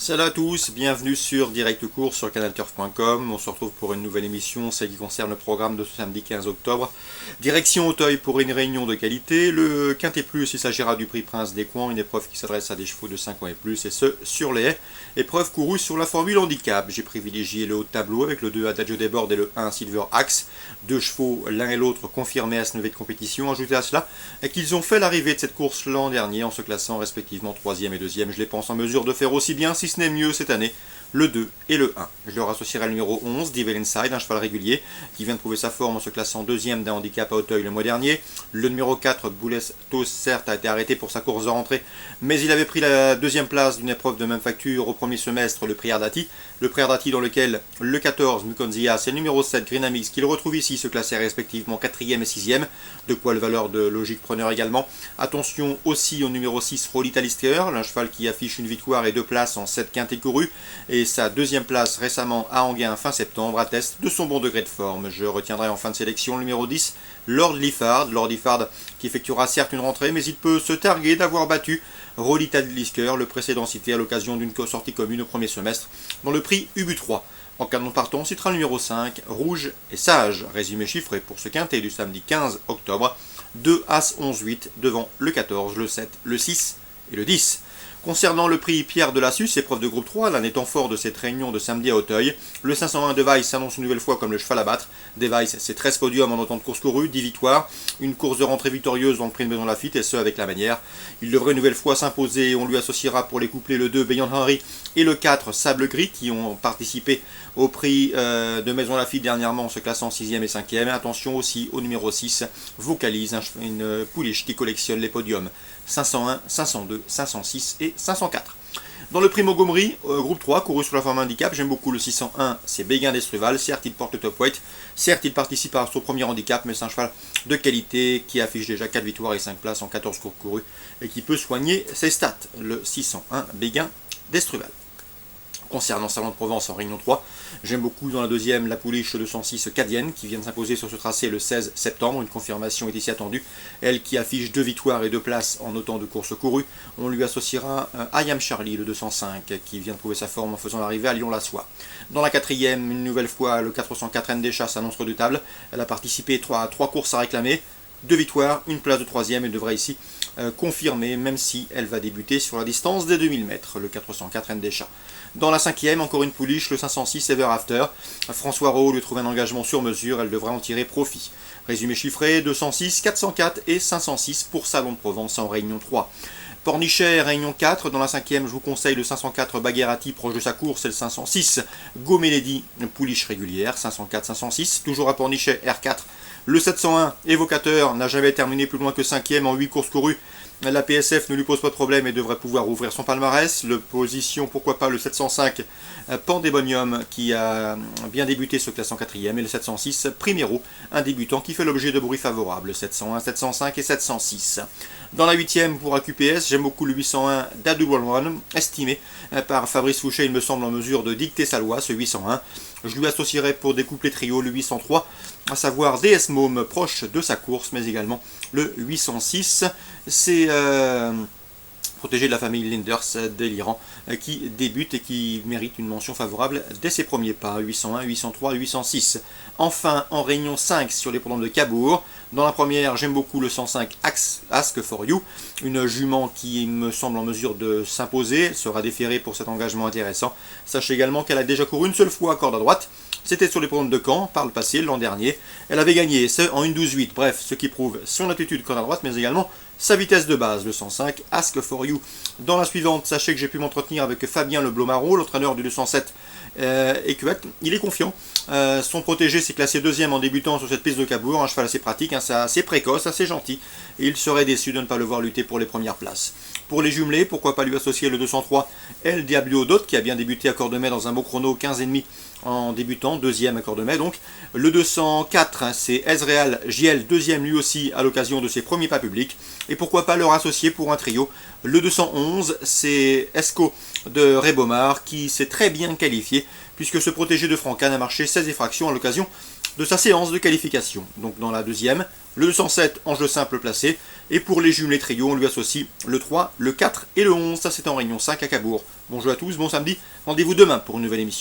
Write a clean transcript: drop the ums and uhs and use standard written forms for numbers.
Salut à tous, bienvenue sur Direct Cours sur canalturf.com. On se retrouve pour une nouvelle émission, celle qui concerne le programme de ce samedi 15 octobre. Direction Auteuil pour une réunion de qualité. Le Quintet Plus, il s'agira du prix Prince des Coins, une épreuve qui s'adresse à des chevaux de 5 ans et plus, et ce, sur les haies. Épreuve courue sur la formule handicap. J'ai privilégié le haut de tableau avec le 2 Adagio Debord et le 1 Silver Axe. Deux chevaux, l'un et l'autre, confirmés à ce lever de compétition. Ajoutez à cela qu'ils ont fait l'arrivée de cette course l'an dernier en se classant respectivement 3e et 2e. Je les pense en mesure de faire aussi bien, si ce n'est mieux cette année, le 2 et le 1. Je leur associerai le numéro 11, Devil Inside, un cheval régulier, qui vient de prouver sa forme en se classant 2e d'un handicap à Auteuil le mois dernier. Le numéro 4, Bouletos, certes, a été arrêté pour sa course de rentrée, mais il avait pris la 2e place d'une épreuve de même facture au premier semestre, le prix Ardati. Le prix Ardati dans lequel le 14, Mukonzias, et le numéro 7, Greenamix, qu'il retrouve ici, se classaient respectivement 4e et 6e, de quoi le valeur de logique preneur également. Attention aussi au numéro 6, Rolita Lister, un cheval qui affiche une victoire et 2 places en 7 quintés courus, et sa 2e place récemment à Anguin fin septembre atteste de son bon degré de forme. Je retiendrai en fin de sélection le numéro 10, Lord Liffard. Lord Liffard qui effectuera certes une rentrée, mais il peut se targuer d'avoir battu Rolita Lister, le précédent cité à l'occasion d'une sortie commune au premier semestre, dans le prix UBU3. En cas de non-partant, citera le numéro 5, Rouge et Sage. Résumé chiffré pour ce quintet du samedi 15 octobre, 2 As 11-8 devant le 14, le 7, le 6 et le 10. Concernant le prix Pierre de Lassus, épreuve de groupe 3, l'un étant fort de cette réunion de samedi à Auteuil, le 501 Device s'annonce une nouvelle fois comme le cheval à battre. Device, c'est 13 podiums en autant de courses courues, 10 victoires, une course de rentrée victorieuse dans le prix de Maison Lafitte, et ce avec la manière. Il devrait une nouvelle fois s'imposer, on lui associera pour les couplets le 2 Beyond Henry et le 4 Sable Gris qui ont participé au prix de Maison Lafitte dernièrement en se classant 6e et 5e. Attention aussi au numéro 6, Vocalise, une pouliche qui collectionne les podiums 501, 502, 506 et 504. Dans le prix Montgomery, groupe 3, couru sur la forme handicap, j'aime beaucoup le 601, c'est Béguin d'Estruval. Certes, il porte le top weight, certes, il participe à son premier handicap, mais c'est un cheval de qualité qui affiche déjà 4 victoires et 5 places en 14 cours courus et qui peut soigner ses stats, le 601 Béguin d'Estruval. Concernant Salon de Provence en Réunion 3, j'aime beaucoup dans la deuxième la pouliche 206 Cadienne qui vient de s'imposer sur ce tracé le 16 septembre. Une confirmation est ici attendue. Elle qui affiche 2 victoires et 2 places en autant de courses courues. On lui associera I Am Charlie, le 205, qui vient de prouver sa forme en faisant l'arrivée à Lyon-la-Soie. Dans la quatrième, une nouvelle fois, le 404 N des Chasses annonce redoutable. Elle a participé à 3 courses à réclamer. 2 victoires, une place de 3e, elle devrait ici confirmer, même si elle va débuter sur la distance des 2000 mètres, le 404 N des Chats. Dans la 5e, encore une pouliche, le 506 Ever After. François Rowe lui trouve un engagement sur mesure, elle devra en tirer profit. Résumé chiffré, 206, 404 et 506 pour Salon de Provence en Réunion 3. Pornichet, Réunion 4, dans la 5e, je vous conseille le 504 Bagherati, proche de sa course, et le 506 Gomeledi, pouliche régulière, 504-506, toujours à Pornichet, R4. Le 701 Évocateur n'a jamais terminé plus loin que 5e en 8 courses courues. La PSF ne lui pose pas de problème et devrait pouvoir ouvrir son palmarès. Le position, pourquoi pas le 705 Pandemonium qui a bien débuté ce classant 4e et le 706 Primero, un débutant qui fait l'objet de bruits favorables. 701, 705 et 706. Dans la 8e pour AQPS, j'aime beaucoup le 801 Double One, estimé par Fabrice Fouché, il me semble en mesure de dicter sa loi, ce 801. Je lui associerai pour des couplets trio le 803, à savoir DS Môme proche de sa course, mais également le 806. C'est protégé de la famille Linders délirant qui débute et qui mérite une mention favorable dès ses premiers pas, 801, 803, 806. Enfin, en Réunion 5 sur les programmes de Cabourg, dans la première, j'aime beaucoup le 105 Ask for You, une jument qui me semble en mesure de s'imposer, elle sera déférée pour cet engagement intéressant. Sachez également qu'elle a déjà couru une seule fois à corde à droite, c'était sur les programmes de Caen, par le passé, l'an dernier. Elle avait gagné ce en 1-12-8, bref, ce qui prouve son attitude corde à droite, mais également sa vitesse de base, le 105 Ask for You. Dans la suivante, sachez que j'ai pu m'entretenir avec Fabien Le Blomaro, l'entraîneur du 207 Écuette. Il est confiant. Son protégé s'est classé 2e en débutant sur cette piste de Cabourg, un cheval assez pratique, assez précoce, assez gentil, et il serait déçu de ne pas le voir lutter pour les premières places. Pour les jumelés, pourquoi pas lui associer le 203 El Diablo Dot, qui a bien débuté à Cordemais dans un beau chrono 15,5 en débutant, 2e à Cordemais donc. Le 204, c'est Ezreal JL, 2e lui aussi à l'occasion de ses premiers pas publics. Et pourquoi pas leur associer pour un trio. Le 211, c'est Esco de Rébomar qui s'est très bien qualifié puisque ce protégé de Francan a marché 16 effractions à l'occasion de sa séance de qualification. Donc dans la deuxième, le 207 en jeu simple placé, et pour les jumelés trio, on lui associe le 3, le 4 et le 11. Ça c'est en réunion 5 à Cabourg. Bon jeu à tous, bon samedi, rendez-vous demain pour une nouvelle émission.